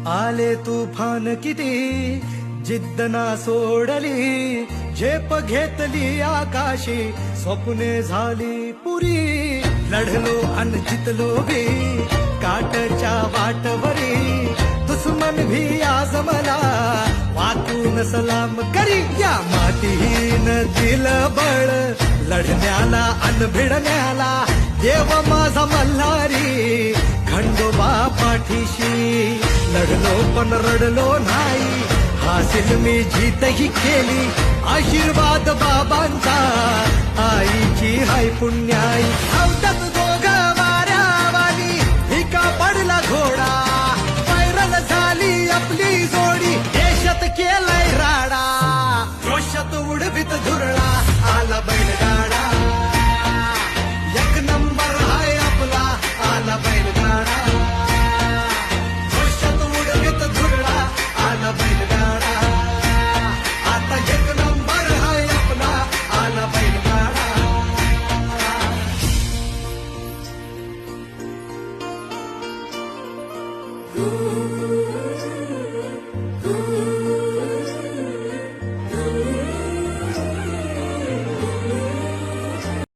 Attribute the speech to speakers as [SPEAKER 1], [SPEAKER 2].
[SPEAKER 1] आले तुफान किती जिद्द ना सोडली, झेप घेतली आकाशी, स्वप्ने झाली पुरी. लढलो अन जितलो बी काटच्या वाटवरी, दुश्मन भी आज मला वाकून सलाम करी. या मातीहीन दिलं बळ लढण्याला अन भिडण्याला, देव माझा मल्हारी खंडोबा पाठीशी. लढलो पण रडलो नाही, हासिल मी जीतही केली, आशीर्वाद बाबांचा आईची हाय पुण्याई. आवतात दोघं वाऱ्यावानी भिका पडला घोडा, पैरल झाली आपली जोडी, देशात केलाय राडा, जोशात उडवीत धुरळा आला बैलगाडा. एक नंबर हाय आपला आला बैलगाडा, जोशात उडवीत धुरळा आला बैलगाडा. आता एक नंबर हाय आपला आला बैलगाडा.
[SPEAKER 2] Ooh.